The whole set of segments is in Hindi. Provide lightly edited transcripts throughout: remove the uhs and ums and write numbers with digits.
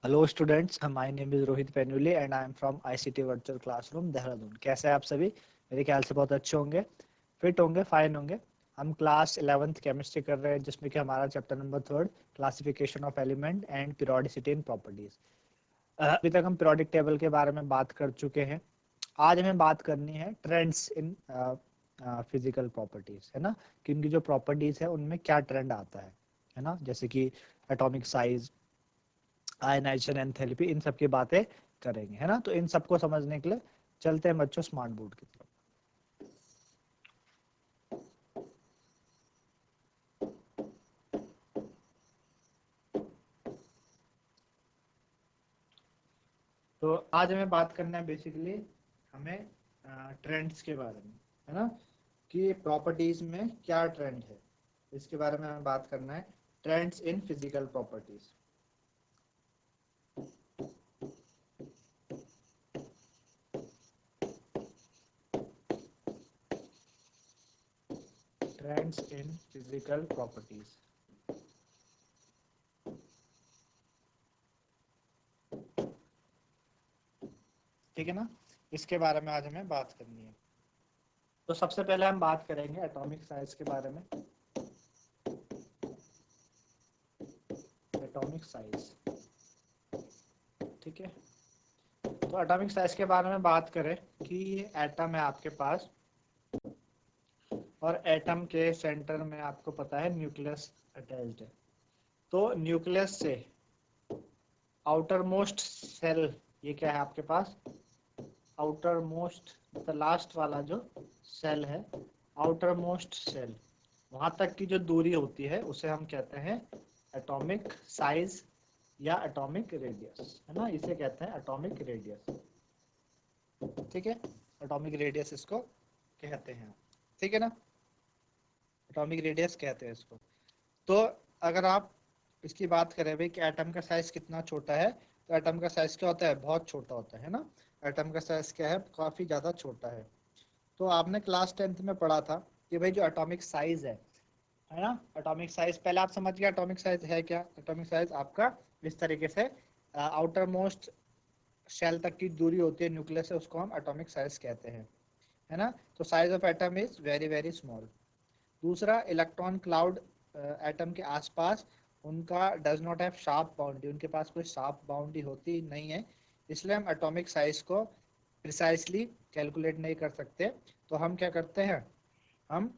Hello students, my name is Rohit Penule and I am from ICT virtual classroom Dehradun. कैसे हैं आप सभी? मेरे ख्याल से बहुत अच्छे होंगे, फिट होंगे, फाइन होंगे। हम क्लास 11th केमिस्ट्री कर रहे हैं, जिसमें कि हमारा chapter number 3 classification of element and periodicity in properties. अभी तक हम पीरियोडिक टेबल के बारे में बात कर चुके हैं। आज हमें बात करनी है ट्रेंड्स इन फिजिकल प्रॉपर्टीज, है ना, कि उनकी जो प्रॉपर्टीज है उनमें क्या ट्रेंड आता है ना, जैसे कि एटॉमिक साइज, आयनाइजेशन, एंथैल्पी, इन सब की बातें करेंगे, है ना। तो इन सबको समझने के लिए चलते हैं बच्चों स्मार्ट बोर्ड की तरफ। तो आज हमें बात करना है बेसिकली हमें ट्रेंड्स के बारे में, है ना, कि प्रॉपर्टीज में क्या ट्रेंड है, इसके बारे में हमें बात करना है। Trends in physical properties. Trends in physical properties, ठीक है ना। इसके बारे में आज हमें बात करनी है। तो सबसे पहले हम बात करेंगे एटॉमिक साइज के बारे में। एटॉमिक साइज, ठीक है। तो एटॉमिक साइज के बारे में बात करें कि एटम है आपके पास, और एटम के सेंटर में आपको पता है न्यूक्लियस अटैच्ड है। तो न्यूक्लियस से आउटर मोस्ट सेल, ये क्या है आपके पास, आउटर मोस्ट, द लास्ट वाला जो सेल है, आउटर मोस्ट सेल, वहां तक की जो दूरी होती है उसे हम कहते हैं एटॉमिक साइज या एटॉमिक रेडियस, है ना। इसे कहते हैं एटॉमिक रेडियस, ठीक है। एटॉमिक रेडियस इसको कहते हैं, ठीक है ना। एटॉमिक रेडियस कहते हैं इसको। तो अगर आप इसकी बात करें भाई कि एटम का साइज कितना छोटा है, तो एटम का साइज क्या होता है, बहुत छोटा होता है ना। एटम का साइज क्या है, काफी ज्यादा छोटा है। तो आपने क्लास 10th में पढ़ा था कि भाई जो एटॉमिक साइज है ना, एटॉमिक साइज पहले आप समझ गए एटॉमिक साइज है क्या। एटॉमिक साइज आपका इस तरीके से आउटर मोस्ट शेल तक की दूरी होती है न्यूक्लियस से, उसको हम एटॉमिक साइज कहते हैं, है ना। तो size of atom is very very small. दूसरा, इलेक्ट्रॉन क्लाउड एटम के आसपास, उनका does not have sharp boundary, उनके पास कोई शार्प बाउंड्री होती नहीं है, इसलिए हम एटॉमिक साइज को प्रिसाइसली कैलकुलेट नहीं कर सकते। तो हम क्या करते हैं, हम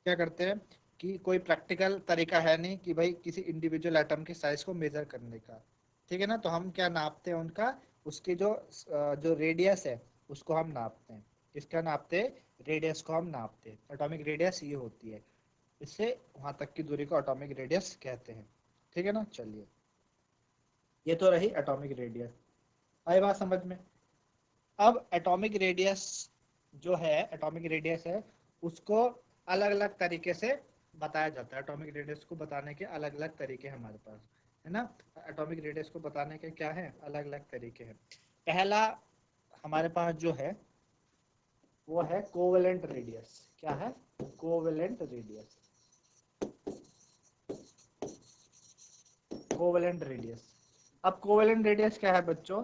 क्या करते हैं कि कोई प्रैक्टिकल तरीका है नहीं कि भाई किसी इंडिविजुअल एटम के साइज को मेजर करने का, ठीक है ना। तो हम क्या नापते हैं उनका, उसकी जो रेडियस है उसको हम नापते हैं। किसका नापते हैं, रेडियस को हम नापते हैं। एटॉमिक रेडियस ये होती है, इससे वहां तक की दूरी को एटॉमिक रेडियस कहते हैं, ठीक है ना। चलिए, ये तो रही एटॉमिक रेडियस, आई बात समझ में। अब एटॉमिक रेडियस जो है, एटॉमिक रेडियस है, उसको अलग अलग तरीके से बताया जाता है। एटॉमिक रेडियस को बताने के अलग अलग तरीके हमारे पास, है ना। एटॉमिक रेडियस को बताने के क्या है, अलग अलग तरीके हैं। पहला हमारे पास जो है वो है कोवेलेंट रेडियस। क्या है, कोवेलेंट रेडियस। कोवेलेंट रेडियस, अब कोवेलेंट रेडियस क्या है बच्चों,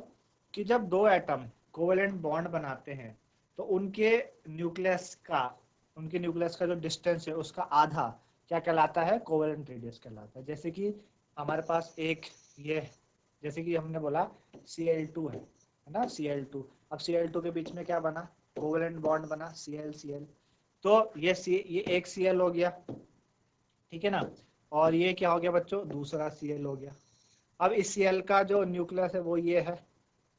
कि जब दो एटम कोवेलेंट बॉन्ड बनाते हैं तो न्यूक्लियस का उनके न्यूक्लियस का जो डिस्टेंस है उसका आधा क्या कहलाता है, कोवेलेंट रेडियस कहलाता है। जैसे कि हमारे पास एक ये, जैसे कि हमने बोला Cl2 है ना, Cl2। अब Cl2 के बीच में क्या बना, कोवेलेंट बॉन्ड बना Cl तो ये एक Cl हो गया, ठीक है ना। और ये क्या हो गया बच्चों, दूसरा Cl हो गया। अब इस Cl का जो न्यूक्लियस है वो ये है,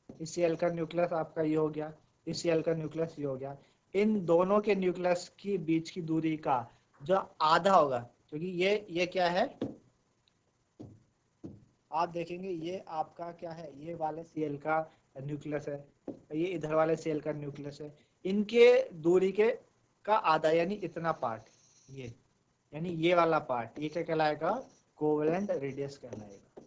इस Cl का न्यूक्लियस आपका ये हो गया, इस Cl का न्यूक्लियस ये हो गया। इन दोनों के न्यूक्लियस की बीच की दूरी का जो आधा होगा, क्योंकि ये क्या है, आप देखेंगे ये आपका क्या है, ये वाले Cl का न्यूक्लियस है, ये इधर वाले Cl का न्यूक्लियस है। इनके दूरी के का आधा यानी इतना पार्ट, ये यानी ये वाला पार्ट, ये क्या कहलाएगा, कोवेलेंट रेडियस कहलाएगा।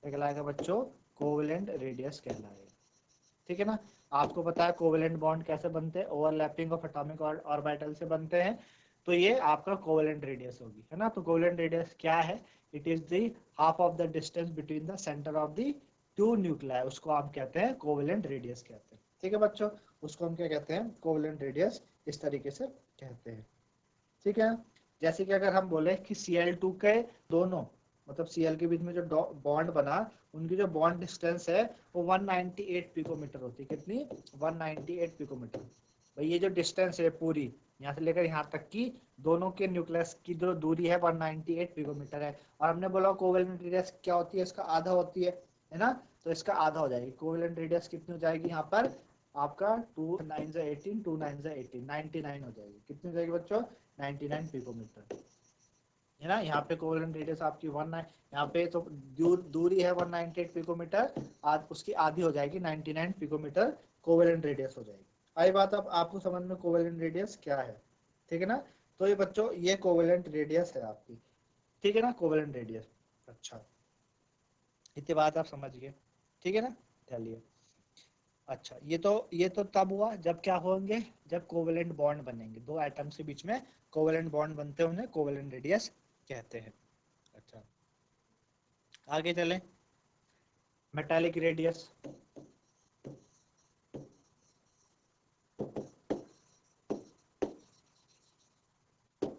क्या कहलाएगा बच्चों, कोवेलेंट रेडियस कहलाएगा, ठीक है ना। आपको पता है कोवेलेंट बॉन्ड कैसे बनते हैं, ओवरलैपिंग ऑफ एटॉमिक ऑर्बिटल से बनते हैं। तो ये आपका कोवेलेंट रेडियस होगी, है ना। तो कोवेलेंट रेडियस क्या है? It is the half of the distance between the centre of the two nuclei, उसको आप कहते हैं कोवेलेंट रेडियस कहते हैं। ठीक है बच्चों, उसको हम क्या कहते हैं? कोवेलेंट रेडियस, इस तरीके से कहते हैं। ठीक है, जैसे कि अगर हम बोले कि Cl2 के दोनों मतलब Cl के बीच में जो बॉन्ड बना, उनकी जो बॉन्ड डिस्टेंस है वो 198 पिकोमीटर होती है। कितनी? 198 पिकोमीटर। भाई ये जो डिस्टेंस है पूरी यहाँ से लेकर यहाँ तक की, दोनों के न्यूक्लियस की जो दूरी है 198 पिकोमीटर है। और हमने बोला कोवेलेंट रेडियस क्या होती है? इसका आधा होती है ना। तो इसका आधा हो जाएगी। कोवेलेंट रेडियस कितनी हो जाएगी यहाँ पर? आपका 2 9 18, 2 9 18, 99 हो जाएगी। कितनी हो जाएगी बच्चों? 99 पिकोमीटर, है ना। यहाँ पे कोवेलेंट रेडियस आपकी 19, यहाँ पे तो दूरी है 198 पिकोमीटर, आज उसकी आधी हो जाएगी 99 पिकोमीटर कोवेलेंट रेडियस हो जाएगी। आई बात अब आपको समझ में कोवेलेंट रेडियस क्या है? ठीक है ना। तो ये बच्चों ये कोवेलेंट रेडियस है आपकी, ठीक है ना, कोवेलेंट रेडियस। अच्छा, इतनी बात आप समझ गए, ठीक है ना। चलिए, अच्छा ये तो तब हुआ जब क्या होंगे? जब कोवेलेंट बॉन्ड बनेंगे, दो एटम्स के बीच में कोवेलेंट बॉन्ड बनते हैं, उन्हें कोवेलेंट रेडियस कहते हैं। अच्छा, आगे चलें। Metallic radius,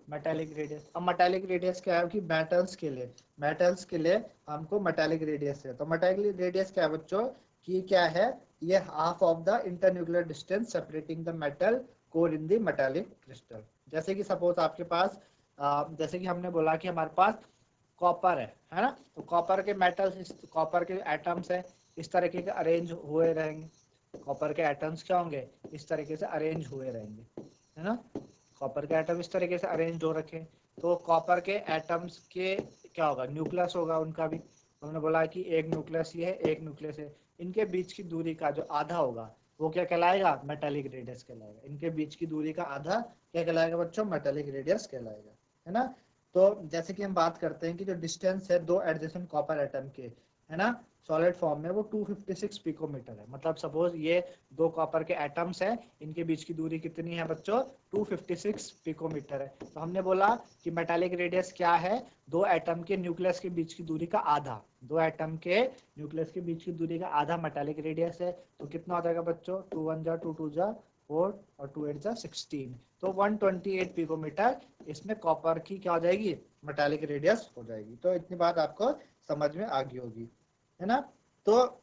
metallic radius. अब मेटालिक रेडियस क्या है कि मेटल्स के लिए हमको मेटालिक रेडियस है। तो मेटालिक रेडियस क्या है बच्चों? कि क्या है? ये half of the internuclear distance separating the metal core in the metallic crystal. जैसे कि सपोज आपके पास जैसे कि हमने बोला कि हमारे पास कॉपर है ना। तो कॉपर के मेटल्स, कॉपर के एटम्स है, इस तरीके के अरेंज हुए रहेंगे। कॉपर के एटम्स क्या होंगे? इस तरीके से अरेंज हुए रहेंगे, है ना। कॉपर के एटम इस तरीके से अरेंज हो रखे। तो कॉपर के एटम्स के क्या होगा? न्यूक्लियस होगा उनका भी। हमने बोला कि एक न्यूक्लियस ये है, एक न्यूक्लियस है। इनके बीच की दूरी का जो आधा होगा वो क्या कहलाएगा? मेटालिक रेडियस कहलाएगा। इनके बीच की दूरी का आधा क्या कहलाएगा बच्चों? मेटालिक रेडियस कहलाएगा, है ना। तो जैसे कि हम बात करते हैं कि जो डिस्टेंस है दो एडजेसेंट कॉपर एटम के, है ना, सॉलिड फॉर्म में, वो 256 पिकोमीटर है। मतलब सपोज ये दो कॉपर के एटम्स हैं, इनके बीच की दूरी कितनी है बच्चों? 256 पिकोमीटर है। तो हमने बोला कि मेटालिक रेडियस क्या है? दो एटम के न्यूक्लियस के बीच की दूरी का आधा, दो एटम के न्यूक्लियस के बीच की दूरी का आधा मेटालिक रेडियस है। तो कितना हो जाएगा बच्चों? 2 1 जा 2 2 जा 4 और 2 8 जा 16। तो 128 पिकोमीटर इसमें कॉपर की क्या हो जाएगी? मेटालिक रेडियस हो जाएगी। तो इतनी बात आपको समझ में आ गई होगी, है ना। तो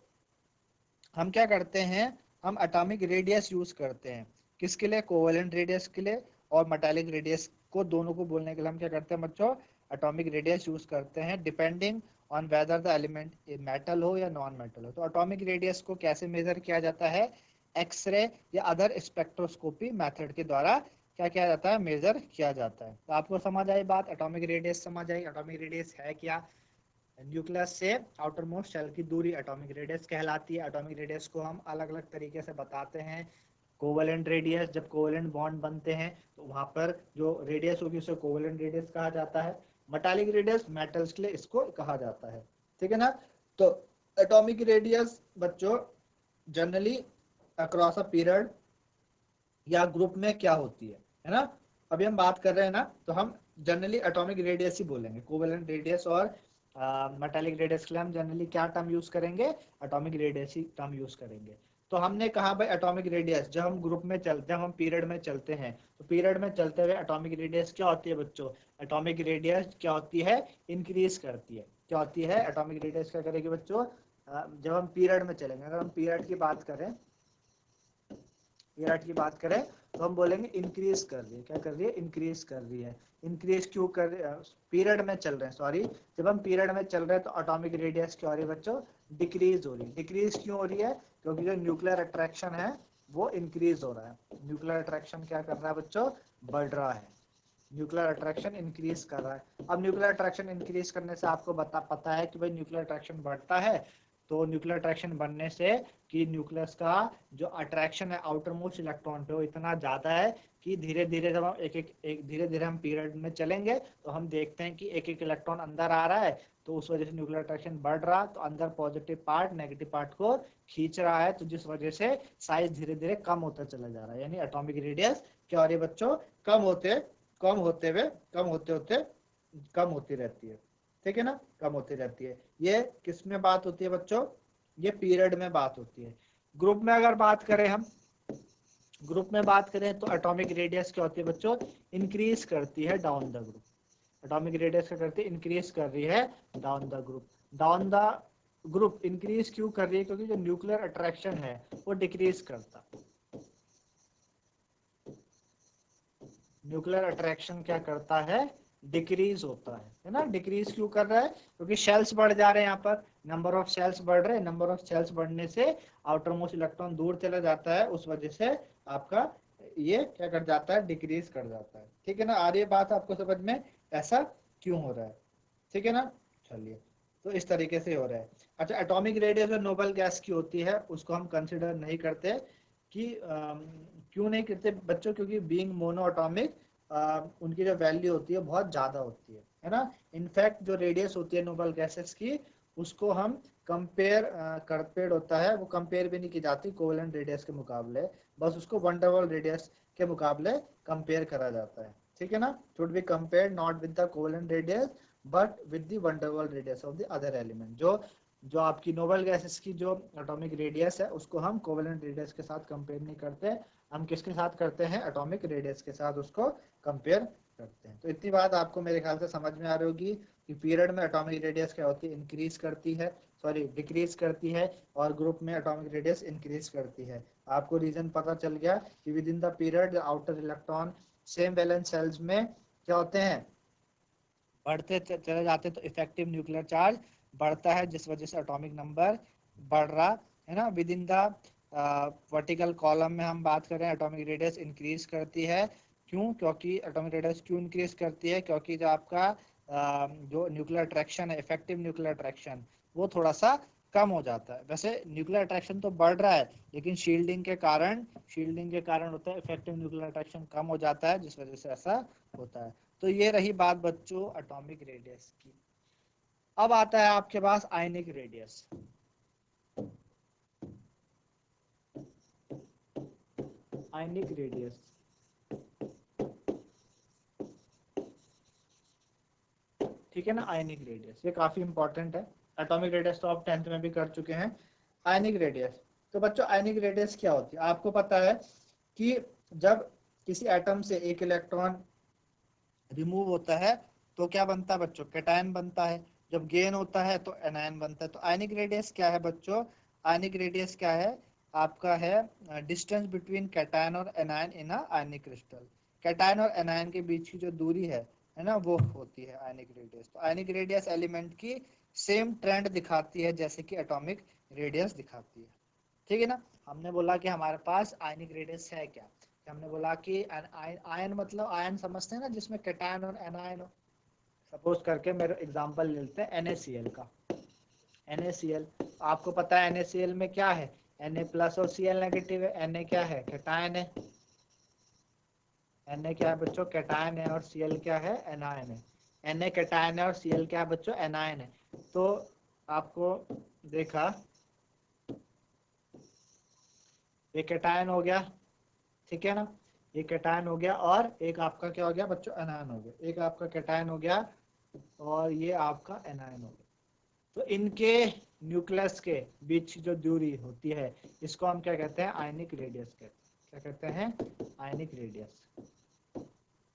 हम क्या करते हैं? हम एटॉमिक रेडियस यूज करते हैं किसके लिए? कोवेलेंट रेडियस के लिए और मेटालिक रेडियस को, दोनों को बोलने के लिए हम क्या करते हैं बच्चों? एटॉमिक रेडियस यूज करते हैं, depending on whether the element metal हो या नॉन मेटल हो। तो एटॉमिक रेडियस को कैसे मेजर किया जाता है? एक्सरे या अदर स्पेक्ट्रोस्कोपी मेथड के द्वारा क्या किया जाता है? मेजर किया जाता है। तो आपको समझ आई बात? एटॉमिक रेडियस समझ आई? एटॉमिक रेडियस है क्या? न्यूक्लियस से आउटर मोस्ट शेल की दूरी एटॉमिक रेडियस कहलाती है। एटॉमिक रेडियस को हम अलग अलग तरीके से बताते हैं। कोवेलेंट रेडियस, जब कोवेलेंट बॉन्ड बनते हैं तो वहां पर जो रेडियस होगी उसे कोवेलेंट रेडियस कहा जाता है। मेटालिक रेडियस मेटल्स के लिए इसको कहा जाता है, ठीक है ना। तो एटॉमिक रेडियस बच्चों जनरली अक्रॉस अ पीरियड या ग्रुप में क्या होती है ना। अभी हम बात कर रहे हैं ना, तो हम जनरली एटॉमिक रेडियस ही बोलेंगे। कोवेलेंट रेडियस और मेटालिक रेडियस के लिए हम जनरली क्या टर्म यूज करेंगे? एटॉमिक रेडियस ही टर्म यूज करेंगे। तो हमने कहा भाई एटॉमिक रेडियस, जब हम ग्रुप में चलते हैं, हम पीरियड में चलते हैं, तो पीरियड में चलते हुए एटॉमिक रेडियस क्या होती है बच्चों? एटॉमिक रेडियस क्या होती है? इंक्रीज करती है। क्या होती है? एटॉमिक रेडियस क्या करेगी बच्चों? जब हम पीरियड में चलेंगे, अगर हम पीरियड की बात करें, पीरियड की बात करें तो हम बोलेंगे इंक्रीज कर रही है। क्या कर रही है? इंक्रीज कर रही है। इंक्रीज क्यों कर रही है? पीरियड में चल रहे हैं, सॉरी, जब हम पीरियड में चल रहे हैं तो एटॉमिक रेडियस क्या हो रही है बच्चों? डिक्रीज हो रही है। डिक्रीज क्यों हो रही है? क्योंकि जो न्यूक्लियर अट्रैक्शन है वो इंक्रीज हो रहा है। न्यूक्लियर अट्रैक्शन क्या कर रहा है बच्चों? बढ़ रहा है। न्यूक्लियर अट्रैक्शन इंक्रीज कर रहा है। अब न्यूक्लियर अट्रैक्शन इंक्रीज करने से आपको पता है कि भाई न्यूक्लियर अट्रैक्शन बढ़ता है, तो न्यूक्लियर अट्रैक्शन बढ़ने से कि न्यूक्लियस का जो अट्रैक्शन है आउटर मोस्ट इलेक्ट्रॉन पे वो इतना ज्यादा है कि धीरे धीरे जब हम धीरे धीरे हम पीरियड में चलेंगे तो हम देखते हैं कि एक एक इलेक्ट्रॉन अंदर आ रहा है। तो उस वजह से न्यूक्लियर अट्रैक्शन बढ़ रहा, तो अंदर पॉजिटिव पार्ट नेगेटिव पार्ट को खींच रहा है, तो जिस वजह से साइज धीरे धीरे कम होता चला जा रहा है। यानी एटॉमिक रेडियस क्या हो रही है बच्चों? कम होते कम होते हुए कम होते होते कम होती रहती है, ठीक है ना, कम होती रहती है। ये किस में बात होती है बच्चों, ये पीरियड में बात होती है। ग्रुप में अगर बात करें हम, ग्रुप में बात करें तो एटॉमिक रेडियस क्या होती है बच्चों, इंक्रीज करती है down the group. Atomic radius क्या करती है, इंक्रीज कर रही है down the group. Down the group increase क्यों कर रही है, क्योंकि जो न्यूक्लियर अट्रैक्शन है वो डिक्रीज करता है। न्यूक्लियर अट्रैक्शन क्या करता है, डिक्रीज होता है ना। डिक्रीज क्यों कर रहा है, क्योंकि शेल्स बढ़ जा रहे हैं, यहाँ पर नंबर ऑफ शेल्स बढ़ रहे हैं। नंबर ऑफ शेल्स बढ़ने से आउटर मोस्ट इलेक्ट्रॉन दूर चला जाता है, उस वजह से आपका ये क्या कर जाता है, डिक्रीज कर जाता है, ठीक है ना। आ रही है बात आपको समझ में, ऐसा क्यों हो रहा है, ठीक है ना। चलिए, तो इस तरीके से हो रहा है। अच्छा, एटॉमिक रेडियस जो नोबल गैस की होती है उसको हम कंसिडर नहीं करते कि क्यों नहीं करते बच्चों, क्योंकि बीइंग मोनो एटॉमिक उनकी जो वैल्यू होती है बहुत ज्यादा होती है ना। इनफैक्ट जो रेडियस होती है नोबल गैसेस की, उसको हम कंपेयर कंपेयर होता है, वो कंपेयर भी नहीं की जाती कोवेलेंट रेडियस के मुकाबले, बस उसको वंडरवॉल रेडियस के मुकाबले कंपेयर करा जाता है, ठीक है ना। Should be compare not with the covalent radius but with the van der Waals radius of the other element. जो जो आपकी नोबल गैसेस की जो एटॉमिक रेडियस है उसको हम कोवेलेंट रेडियस के साथ कंपेयर नहीं करते, हम किसके साथ करते हैं, एटॉमिक रेडियस के साथ उसको कंपेयर करते हैं। तो इतनी बात आपको मेरे ख्याल से समझ में आ रही होगी कि पीरियड में एटॉमिक रेडियस क्या होती है, इंक्रीज करती है, सॉरी डिक्रीज करती है, और ग्रुप में एटॉमिक रेडियस इंक्रीज करती है। आपको रीजन पता चल गया कि within the period outer electron same valence shells में क्या होते हैं, बढ़ते चले जाते हैं, तो इफेक्टिव न्यूक्लियर चार्ज बढ़ता है, जिस वजह से एटॉमिक नंबर बढ़ रहा है ना। With in the vertical column में हम बात करें, एटॉमिक रेडियस इंक्रीज करती है। क्यों, क्योंकि एटॉमिक रेडियस क्यों इंक्रीज करती है, क्योंकि जो आपका जो न्यूक्लियर अट्रैक्शन है, इफेक्टिव न्यूक्लियर अट्रैक्शन, वो थोड़ा सा कम हो जाता है। वैसे न्यूक्लियर अट्रैक्शन तो बढ़ रहा है, लेकिन शील्डिंग के कारण होता है, इफेक्टिव न्यूक्लियर अट्रैक्शन कम हो जाता है, जिस वजह से ऐसा होता है। तो ये रही बात बच्चों एटॉमिक रेडियस की। अब आता है आपके पास आयनिक रेडियस। आयनिक रेडियस, ठीक है ना। आयनिक रेडियस ये काफी इंपॉर्टेंट है। एटॉमिक रेडियस तो आप 10th में भी कर चुके हैं। आयनिक रेडियस, तो बच्चों आयनिक रेडियस क्या होती है, आपको पता है कि जब किसी एटम से एक इलेक्ट्रॉन रिमूव होता है तो क्या बनता है बच्चों, कैटायन बनता है। जब गेन होता है तो एनायन बनता है। तो आयनिक रेडियस क्या है बच्चों, आयनिक रेडियस क्या है आपका, है डिस्टेंस बिटवीन कैटायन और एनायन इन अ आयनिक क्रिस्टल। कैटायन और एनायन के बीच की जो दूरी है ना, वो होती है आयनिक रेडियस। तो आयनिक रेडियस एलिमेंट की सेम ट्रेंड दिखाती है जैसे कि एटॉमिक रेडियस दिखाती है, ठीक है ना। हमने बोला कि हमारे पास आयनिक रेडियस है क्या, हमने बोला कि आयन मतलब आयन समझते हैं ना, जिसमें कैटायन और एनायन हो। सपोज करके मेरे एग्जांपल ले लेते हैं NaCl का। NaCl, आपको पता है NaCl में क्या है, Na प्लस और Cl नेगेटिव है। Na क्या है, कैटायन है। Na क्या है बच्चों, कैटायन है, और Cl क्या है, एनायन है। Na कैटायन है और Cl क्या है बच्चों, एनायन है। तो आपको देखा, ये कैटायन हो गया, ठीक है ना, ये कैटायन हो गया, और एक आपका क्या हो गया बच्चों, एनायन हो गया। एक आपका कैटायन हो गया और ये आपका एनायन हो गया। तो इनके न्यूक्लियस के बीच जो दूरी होती है, इसको हम क्या कहते हैं, आयनिक रेडियस कहते हैं। क्या कहते हैं, आयनिक रेडियस।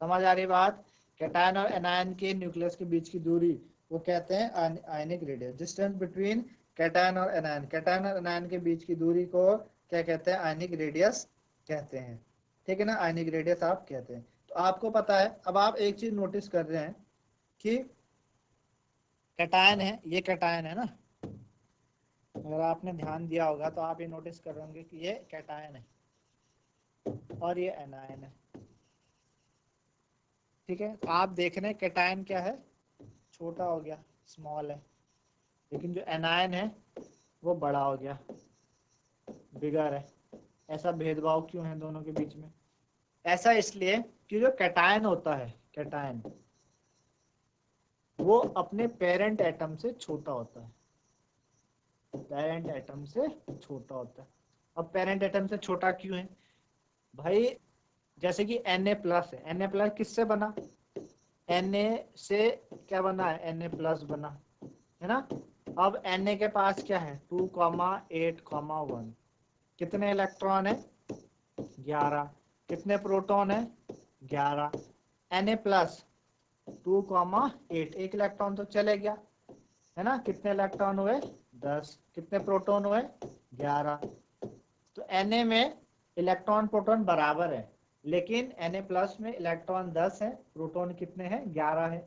समझ आ रही बात, कैटायन और एनायन के न्यूक्लियस के बीच की दूरी वो कहते हैं ionic radius. Distance between cation और एनायन, कैटायन और एनायन के बीच की दूरी को क्या कहते हैं, आयनिक रेडियस कहते हैं, ठीक है ना। आयनिक रेडियस आप कहते हैं। तो आपको पता है, अब आप एक चीज नोटिस कर रहे हैं कि कैटायन है, ये कैटायन है ना, अगर आपने ध्यान दिया होगा तो आप ये नोटिस कर रहे होंगे कि ये कैटायन है और ये एनायन है, ठीक है। तो आप देख रहे हैं कैटायन क्या है, छोटा हो गया, स्मॉल है, लेकिन जो एनायन है वो बड़ा हो गया, बिगर है। ऐसा भेदभाव क्यों है दोनों के बीच में, ऐसा इसलिए कि जो कैटायन होता है, कैटायन वो अपने पेरेंट एटम से छोटा होता है, पेरेंट एटम से छोटा होता है। अब पेरेंट एटम से छोटा क्यों है भाई, जैसे कि Na प्लस है, Na प्लस किससे बना, Na से क्या बना है, Na प्लस बना, है ना। अब Na के पास क्या है 2,8,1, कितने इलेक्ट्रॉन है 11, कितने प्रोटॉन है 11, Na प्लस 2,8, एक इलेक्ट्रॉन तो चले गया, है ना। कितने इलेक्ट्रॉन हुए 10, कितने प्रोटॉन हुए 11। तो Na में इलेक्ट्रॉन प्रोटॉन बराबर है, लेकिन Na प्लस में इलेक्ट्रॉन 10 है, प्रोटॉन कितने हैं 11 है।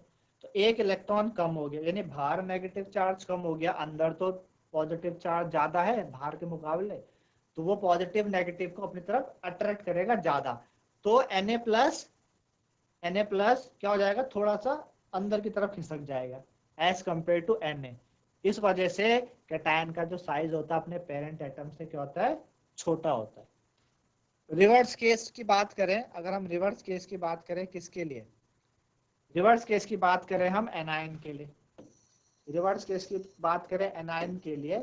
तो एक इलेक्ट्रॉन कम हो गया, यानी बाहर नेगेटिव चार्ज कम हो गया, अंदर तो पॉजिटिव चार्ज ज्यादा है बाहर के मुकाबले, तो वो पॉजिटिव नेगेटिव को अपनी तरफ अट्रैक्ट करेगा ज्यादा। तो Na प्लस क्या हो जाएगा, थोड़ा सा अंदर की तरफ खिसक जाएगा एज कंपेयर टू Na। इस वजह से कैटायन का जो साइज होता है अपने पेरेंट एटम से क्या होता है, छोटा होता है। रिवर्स केस की बात करें, अगर हम रिवर्स केस की बात करें किसके लिए, रिवर्स केस की बात करें हम एनायन के लिए, रिवर्स केस की बात करें एनायन के लिए,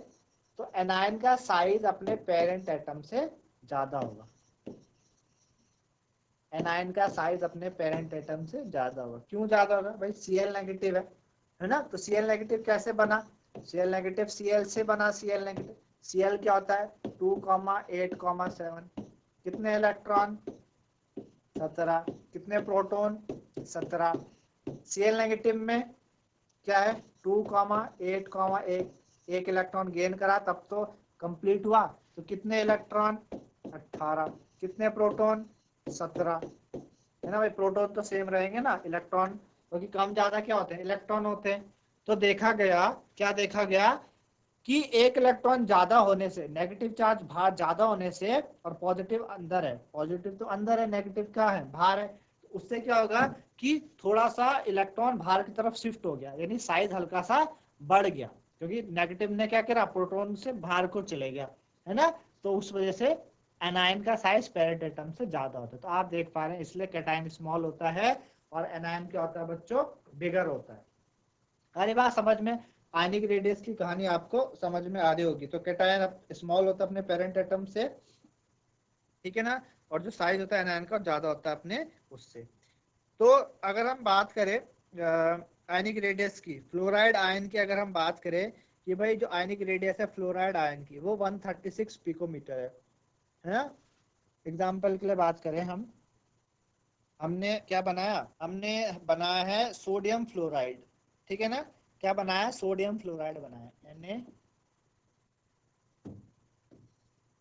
तो एनायन का साइज अपने पेरेंट एटम से ज्यादा होगा, एनायन का साइज अपने पेरेंट एटम से ज्यादा होगा। क्यों ज्यादा होगा भाई, Cl नेगेटिव है ना। तो Cl नेगेटिव कैसे बना, Cl नेगेटिव Cl से बना, Cl नेगेटिव, Cl क्या होता है 2,8,7, कितने इलेक्ट्रॉन 17, कितने प्रोटॉन 17। Cl नेगेटिव में क्या है 2,8,1, एक इलेक्ट्रॉन गेन करा तब तो कंप्लीट हुआ, तो कितने इलेक्ट्रॉन 18, कितने प्रोटॉन 17, है ना भाई। प्रोटॉन तो सेम रहेंगे ना, इलेक्ट्रॉन क्योंकि कम ज्यादा क्या होते हैं इलेक्ट्रॉन होते हैं। तो देखा गया, क्या देखा गया कि एक इलेक्ट्रॉन ज्यादा होने से, नेगेटिव चार्ज बाहर ज्यादा होने से, और पॉजिटिव अंदर है, पॉजिटिव तो अंदर है, नेगेटिव क्या है बाहर है, तो उससे क्या होगा कि थोड़ा सा इलेक्ट्रॉन बाहर की तरफ शिफ्ट हो गया, यानी साइज हल्का सा बढ़ गया, क्योंकि नेगेटिव ने क्या करा प्रोटॉन से बाहर को चले गया, है ना। तो उस वजह से एनायन का साइज पेरेंट एटम से ज्यादा होता है। तो आप देख पा रहे हैं इसलिए कैटायन स्मॉल होता है और एनायन क्या होता है बच्चों, बिगर होता है। अरे बात समझ में, आयनिक रेडियस की कहानी आपको समझ में आ रही होगी। तो कैटायन स्मॉल होता है अपने पेरेंट एटम से, ठीक है ना, और जो साइज होता है एनायन का ज्यादा होता है अपने उससे। तो अगर हम बात करें आयनिक रेडियस की, फ्लोराइड आयन की अगर हम बात करें कि भाई जो आयनिक रेडियस है फ्लोराइड आयन की वो 136 पिकोमीटर है ना। एग्जाम्पल के लिए बात करें हम, हमने क्या बनाया, हमने बनाया है सोडियम फ्लोराइड, ठीक है ना। क्या बनाया, सोडियम फ्लोराइड बनाया, Na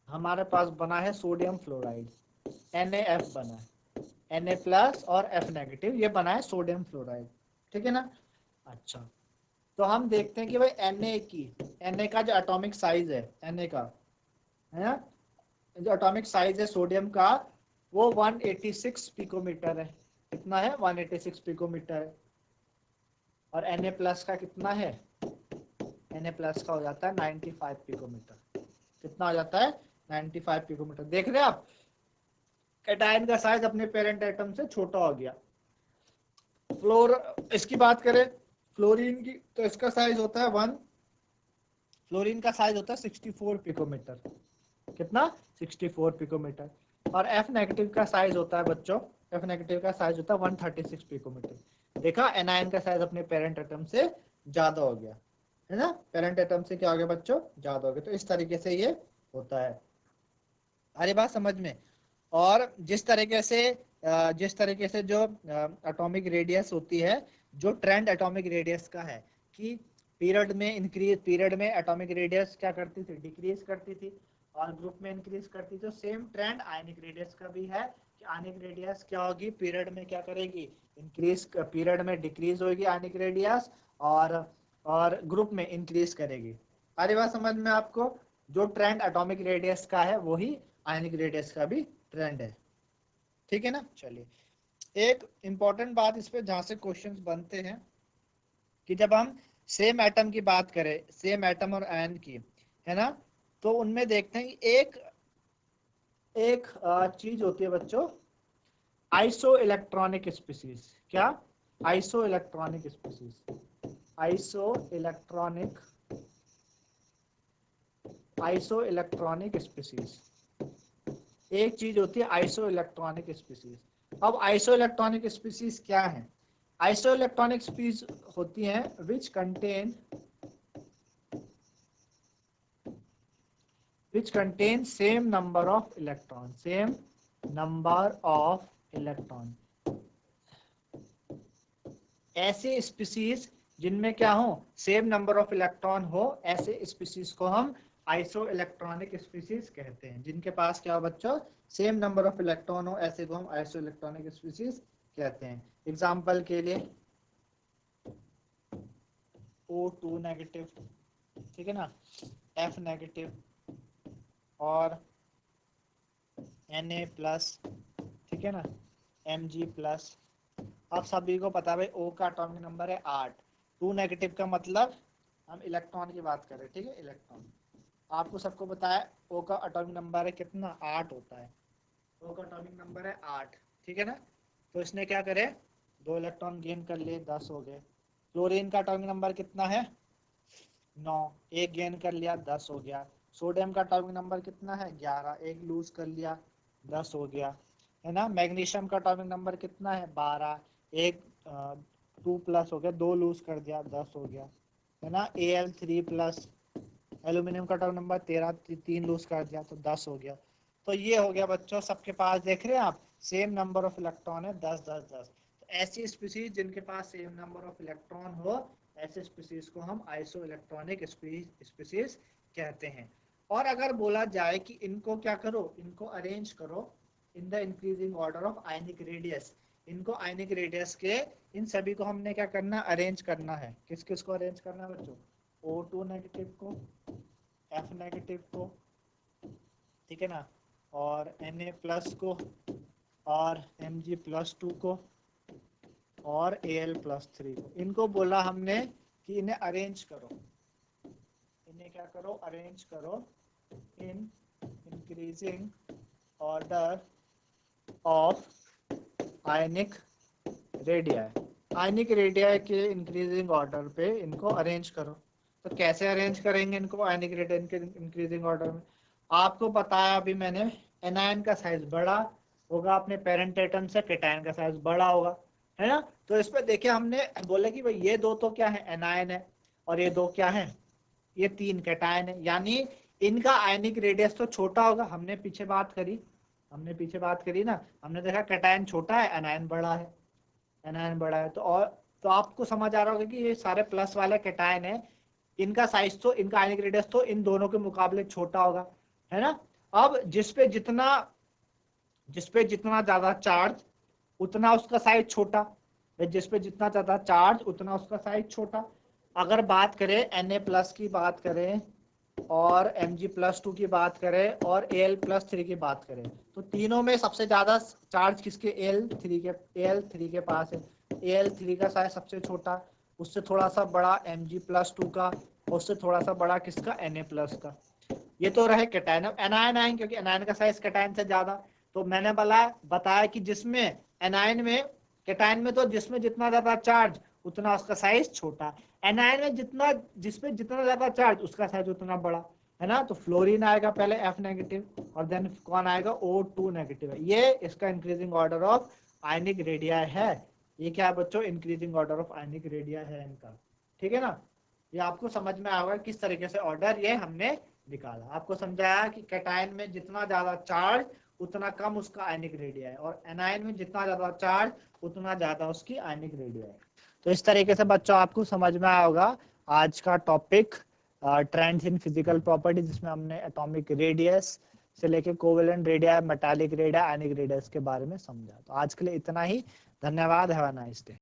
हमारे पास बना है सोडियम फ्लोराइड, NaF बना है, Na प्लस और F नेगेटिव, ये बना है सोडियम फ्लोराइड, ठीक है ना। अच्छा, तो हम देखते हैं कि भाई Na का जो एटॉमिक साइज है, Na का है ना, जो एटॉमिक साइज है सोडियम का वो 186 पिकोमीटर है। कितना है 186 पिकोमीटर है। और Na प्लस का कितना है, Na प्लस का हो जाता है 95 पिकोमीटर। कितना हो जाता है 95 पिकोमीटर। देख रहे हैं आप, कैटायन का साइज अपने पेरेंट एटम से छोटा हो गया। इसकी बात करें फ्लोरीन की, तो इसका साइज होता है फ्लोरीन का साइज होता है 64 पिकोमीटर। कितना 64 पिकोमीटर। और F नेगेटिव का साइज होता है बच्चों, F नेगेटिव का साइज होता है 136 पिकोमीटर। देखा, एनायन का साइज अपने पेरेंट एटम से ज्यादा हो गया, है ना। पेरेंट एटम से क्या हो गया बच्चों, ज्यादा हो गया। तो इस तरीके से ये होता है, अरे बात समझ में। और जिस तरीके से जो एटॉमिक रेडियस होती है, जो ट्रेंड एटॉमिक रेडियस का है कि पीरियड में एटॉमिक रेडियस क्या करती थी, डिक्रीज करती थी, और ग्रुप में इंक्रीज करती थी। तो सेम ट्रेंड आयनिक रेडियस का भी है कि आयनिक रेडियस क्या होगी, पीरियड में क्या करेगी, इंक्रीज, पीरियड में डिक्रीज होगी आयनिक रेडियस, और ग्रुप में इंक्रीज करेगी। अरे बात समझ में आपको, जो ट्रेंड एटॉमिक रेडियस का है वही आयनिक रेडियस का भी ट्रेंड है, ठीक है ना। चलिए, एक इंपॉर्टेंट बात इस पे जहां से क्वेश्चंस बनते हैं कि जब हम सेम एटम की बात करें, सेम एटम और आयन की, है ना, तो उनमें देखते हैं कि एक एक चीज होती है बच्चों, आइसो इलेक्ट्रॉनिक स्पीसीज। क्या, iso electronic species, iso electronic species. एक चीज होती है आइसो इलेक्ट्रॉनिक स्पीसीज। अब आइसो इलेक्ट्रॉनिक स्पीसीज क्या है? आइसो इलेक्ट्रॉनिक स्पीसीज होती हैं which contain same number of electron. ऐसे स्पीसीज जिनमें क्या हो, सेम नंबर ऑफ इलेक्ट्रॉन हो, ऐसे स्पीसीज को हम आइसो इलेक्ट्रॉनिक स्पीसीज कहते हैं। जिनके पास क्या हो बच्चों, सेम नंबर ऑफ इलेक्ट्रॉन हो, ऐसे को हम आइसो इलेक्ट्रॉनिक स्पीसीज कहते हैं। एग्जाम्पल के लिए O2 नेगेटिव, ठीक है ना, F नेगेटिव और Na प्लस, ठीक है ना, Mg प्लस। अब सभी को पता है O का एटॉमिक नंबर है 8। 2 नेगेटिव का मतलब हम इलेक्ट्रॉन की बात कर रहे हैं, ठीक है, इलेक्ट्रॉन। आपको सबको पता है O का एटॉमिक नंबर है कितना, 8 होता है। O का एटॉमिक नंबर है 8, ठीक है ना। तो इसने क्या करे, 2 इलेक्ट्रॉन गेन कर लिए, 10 हो गए। क्लोरीन का एटॉमिक नंबर कितना है, 9, 1 गेन कर लिया, 10 हो गया। सोडियम का एटॉमिक नंबर कितना है, 11, 1 लूज कर लिया, 10 हो गया, है ना। मैग्नीशियम का एटॉमिक नंबर कितना है, 12, 1 2 प्लस हो गया, 2 लूज कर दिया, 10 हो गया, है ना। Al3 plus. एल्यूमिनियम का एटॉमिक नंबर 13, 3 लूज कर दिया तो 10 हो गया। तो ये हो गया बच्चों, सबके पास देख रहे हैं आप, सेम नंबर ऑफ इलेक्ट्रॉन है, 10 10 10। तो ऐसी स्पीसीज जिनके पास सेम नंबर ऑफ इलेक्ट्रॉन हो, ऐसे स्पीसीज को हम आइसो इलेक्ट्रॉनिक स्पीसीज कहते हैं। और अगर बोला जाए कि इनको क्या करो, इनको अरेंज करो in the increasing order of ionic radius, इनको आयनिक रेडियस के इन सभी को हमने क्या करना, अरेंज करना है। किस किस को अरेंज करना है बच्चों, O2 नेगेटिव को, F नेगेटिव को, ठीक है ना, और Na प्लस को, और Mg प्लस 2 को, और Al प्लस 3 को। इनको बोला हमने कि इन्हें अरेंज करो, इन्हें क्या करो, अरेंज करो in increasing order of ionic radii. Ionic radii के इंक्रीजिंग ऑर्डर पे इनको अरेंज करो। तो कैसे अरेंज करेंगे इनको आयनिक रेडियाई के इंक्रीजिंग ऑर्डर में? आपको पता है अभी मैंने, एनायन का साइज बड़ा होगा अपने पेरेंट एटम से, केटायन का साइज बड़ा होगा, है ना। तो इस पे देखिए हमने बोले कि भाई ये दो तो क्या है, एनायन है, और ये दो क्या है, ये 3 कैटायन है। यानी इनका आयनिक रेडियस तो छोटा होगा। हमने पीछे बात करी ना, हमने देखा कैटायन छोटा है, एनायन बड़ा है, एनायन बड़ा है। तो आपको समझ आ रहा होगा कि ये सारे प्लस वाले कैटायन है, इनका साइज तो, इनका आयनिक रेडियस तो इन दोनों के मुकाबले छोटा होगा, है ना। अब जिस पे जितना ज्यादा चार्ज उतना उसका साइज छोटा, जिस पे जितना ज्यादा चार्ज उतना उसका साइज छोटा। अगर बात करें Na प्लस की बात करें, और Mg प्लस 2 की बात करें, और Al प्लस 3 की बात करें, तो तीनों में सबसे ज्यादा चार्ज किसके, Al3 के पास है। Al3 का साइज सबसे छोटा, उससे थोड़ा सा बड़ा Mg प्लस 2 का, उससे थोड़ा सा बड़ा किसका, Na प्लस का। ये तो रहे कैटायन। अब एनायन आएंगे, क्योंकि एनायन का साइज कैटायन से ज्यादा। तो मैंने बताया कि जिसमें एनायन में, कैटायन में तो जिसमें जितना ज्यादा चार्ज उतना उसका साइज छोटा, एनायन में जिसमें जितना ज्यादा चार्ज उसका साइज उतना बड़ा, है ना। तो फ्लोरीन आएगा पहले F नेगेटिव, और देन कौन आएगा, O2 नेगेटिव है। ये इसका increasing order of ionic radii है। ये क्या है बच्चों, increasing order of ionic radii है इनका, ठीक है ना। ये आपको समझ में आएगा किस तरीके से ऑर्डर ये हमने निकाला। आपको समझाया कि कैटायन में जितना ज्यादा चार्ज उतना कम उसका आयनिक रेडियाई, और एनायन में जितना ज्यादा चार्ज उतना ज्यादा उसकी आयनिक रेडियाई। तो इस तरीके से बच्चों आपको समझ में आया होगा आज का topic trends in physical property, जिसमें हमने एटॉमिक रेडियस से लेके covalent radii, metallic radii, ionic radius के बारे में समझा। तो आज के लिए इतना ही, धन्यवाद, हैव अ नाइस डे।